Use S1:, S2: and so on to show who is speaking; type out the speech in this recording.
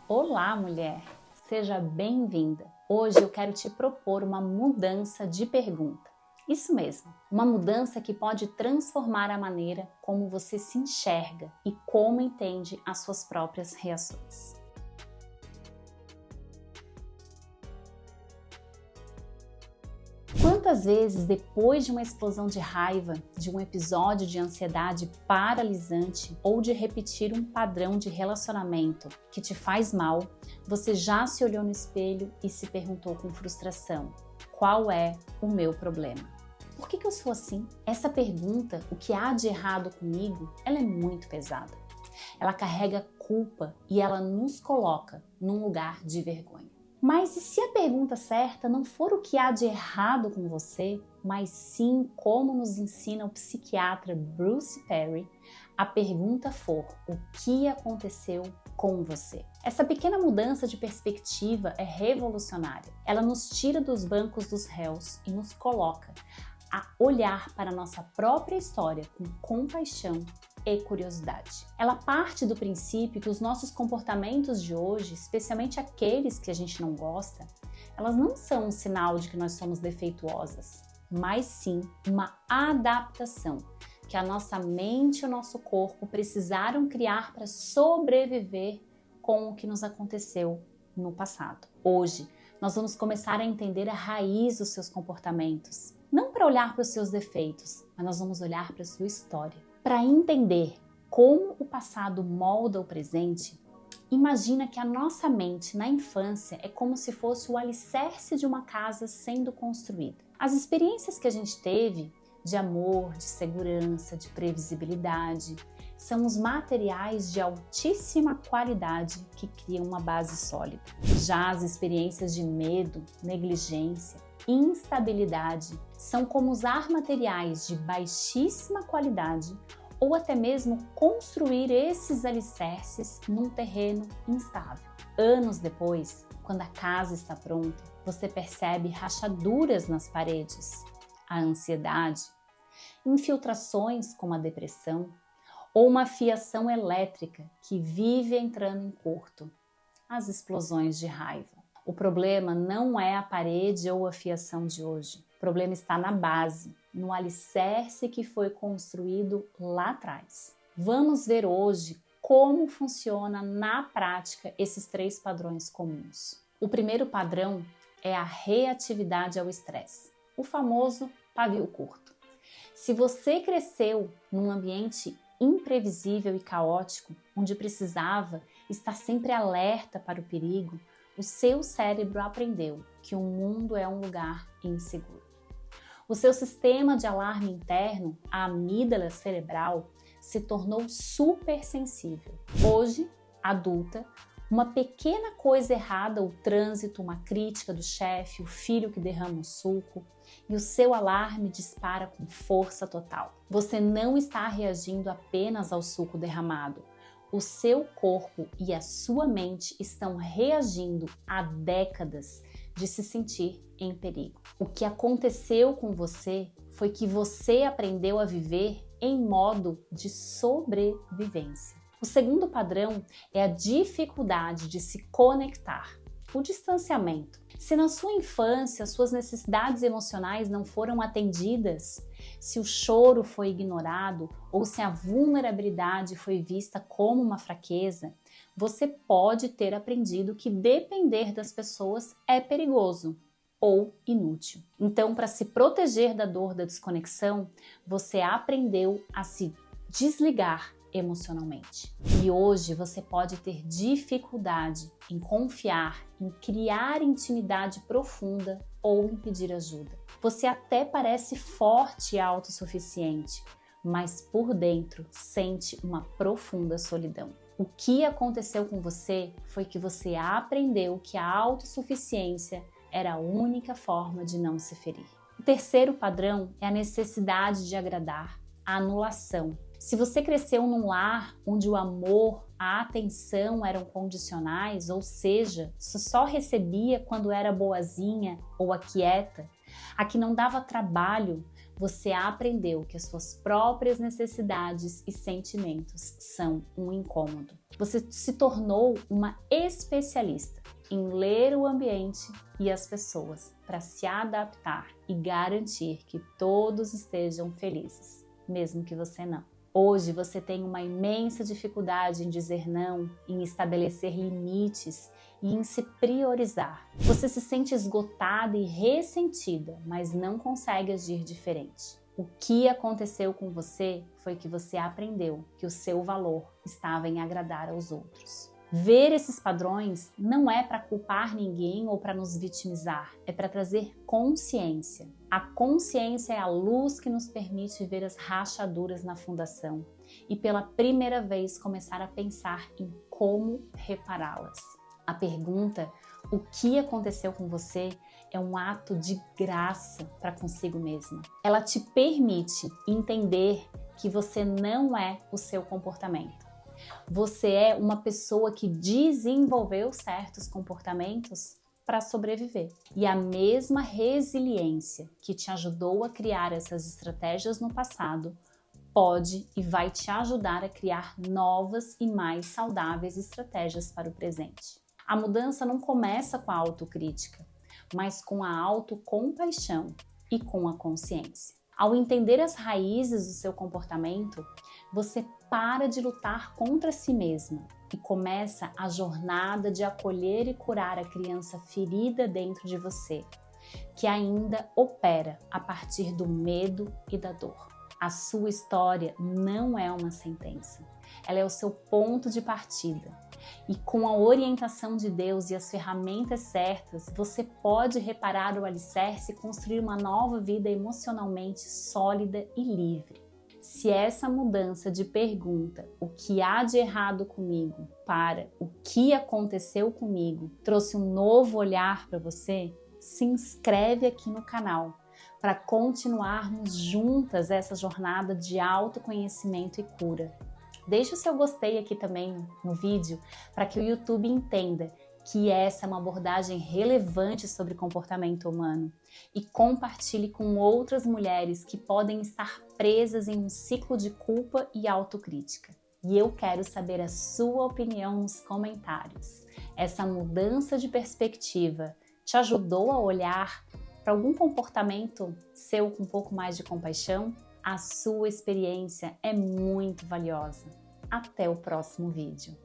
S1: Olá, mulher! Seja bem-vinda! Hoje eu quero te propor uma mudança de pergunta. Isso mesmo, uma mudança que pode transformar a maneira como você se enxerga e como entende as suas próprias reações. Quantas vezes, depois de uma explosão de raiva, de um episódio de ansiedade paralisante ou de repetir um padrão de relacionamento que te faz mal, você já se olhou no espelho e se perguntou com frustração: qual é o meu problema? Por que eu sou assim? Essa pergunta, o que há de errado comigo, ela é muito pesada. Ela carrega culpa e ela nos coloca num lugar de vergonha. Mas e se a pergunta certa não for o que há de errado com você, mas sim, como nos ensina o psiquiatra Bruce Perry, a pergunta for o que aconteceu com você? Essa pequena mudança de perspectiva é revolucionária. Ela nos tira dos bancos dos réus e nos coloca a olhar para a nossa própria história com compaixão e curiosidade. Ela parte do princípio que os nossos comportamentos de hoje, especialmente aqueles que a gente não gosta, elas não são um sinal de que nós somos defeituosas, mas sim uma adaptação que a nossa mente e o nosso corpo precisaram criar para sobreviver com o que nos aconteceu no passado. Hoje, nós vamos começar a entender a raiz dos seus comportamentos, não para olhar para os seus defeitos, mas nós vamos olhar para a sua história. Para entender como o passado molda o presente, imagina que a nossa mente na infância é como se fosse o alicerce de uma casa sendo construída. As experiências que a gente teve de amor, de segurança, de previsibilidade, são os materiais de altíssima qualidade que criam uma base sólida. Já as experiências de medo, negligência, instabilidade são como usar materiais de baixíssima qualidade ou até mesmo construir esses alicerces num terreno instável. Anos depois, quando a casa está pronta, você percebe rachaduras nas paredes, a ansiedade, infiltrações como a depressão ou uma fiação elétrica que vive entrando em curto, as explosões de raiva. O problema não é a parede ou a fiação de hoje. O problema está na base, no alicerce que foi construído lá atrás. Vamos ver hoje como funciona na prática esses 3 padrões comuns. O primeiro padrão é a reatividade ao estresse, o famoso pavio curto. Se você cresceu num ambiente imprevisível e caótico, onde precisava estar sempre alerta para o perigo, o seu cérebro aprendeu que o mundo é um lugar inseguro. O seu sistema de alarme interno, a amígdala cerebral, se tornou supersensível. Hoje, adulta, uma pequena coisa errada, o trânsito, uma crítica do chefe, o filho que derrama um suco, e o seu alarme dispara com força total. Você não está reagindo apenas ao suco derramado. O seu corpo e a sua mente estão reagindo há décadas de se sentir em perigo. O que aconteceu com você foi que você aprendeu a viver em modo de sobrevivência. O segundo padrão é a dificuldade de se conectar, o distanciamento. Se na sua infância suas necessidades emocionais não foram atendidas, se o choro foi ignorado ou se a vulnerabilidade foi vista como uma fraqueza, você pode ter aprendido que depender das pessoas é perigoso ou inútil. Então, para se proteger da dor da desconexão, você aprendeu a se desligar emocionalmente. E hoje você pode ter dificuldade em confiar, em criar intimidade profunda ou em pedir ajuda. Você até parece forte e autossuficiente, mas por dentro sente uma profunda solidão. O que aconteceu com você foi que você aprendeu que a autossuficiência era a única forma de não se ferir. O terceiro padrão é a necessidade de agradar, a anulação. Se você cresceu num lar onde o amor, a atenção eram condicionais, ou seja, você só recebia quando era boazinha ou aquieta, a que não dava trabalho, Você aprendeu que as suas próprias necessidades e sentimentos são um incômodo. Você se tornou uma especialista em ler o ambiente e as pessoas para se adaptar e garantir que todos estejam felizes, mesmo que você não. Hoje você tem uma imensa dificuldade em dizer não, em estabelecer limites e em se priorizar. Você se sente esgotada e ressentida, mas não consegue agir diferente. O que aconteceu com você foi que você aprendeu que o seu valor estava em agradar aos outros. Ver esses padrões não é para culpar ninguém ou para nos vitimizar, é para trazer consciência. A consciência é a luz que nos permite ver as rachaduras na fundação e pela primeira vez começar a pensar em como repará-las. A pergunta, o que aconteceu com você, é um ato de graça para consigo mesma. Ela te permite entender que você não é o seu comportamento. Você é uma pessoa que desenvolveu certos comportamentos para sobreviver. E a mesma resiliência que te ajudou a criar essas estratégias no passado pode e vai te ajudar a criar novas e mais saudáveis estratégias para o presente. A mudança não começa com a autocrítica, mas com a autocompaixão e com a consciência. Ao entender as raízes do seu comportamento, você para de lutar contra si mesma e começa a jornada de acolher e curar a criança ferida dentro de você, que ainda opera a partir do medo e da dor. A sua história não é uma sentença, ela é o seu ponto de partida. E com a orientação de Deus e as ferramentas certas, você pode reparar o alicerce e construir uma nova vida emocionalmente sólida e livre. Se essa mudança de pergunta, o que há de errado comigo, para o que aconteceu comigo, trouxe um novo olhar para você, se inscreve aqui no canal para continuarmos juntas essa jornada de autoconhecimento e cura. Deixe o seu gostei aqui também no vídeo para que o YouTube entenda que essa é uma abordagem relevante sobre comportamento humano e compartilhe com outras mulheres que podem estar presas em um ciclo de culpa e autocrítica. E eu quero saber a sua opinião nos comentários. Essa mudança de perspectiva te ajudou a olhar para algum comportamento seu com um pouco mais de compaixão? A sua experiência é muito valiosa. Até o próximo vídeo.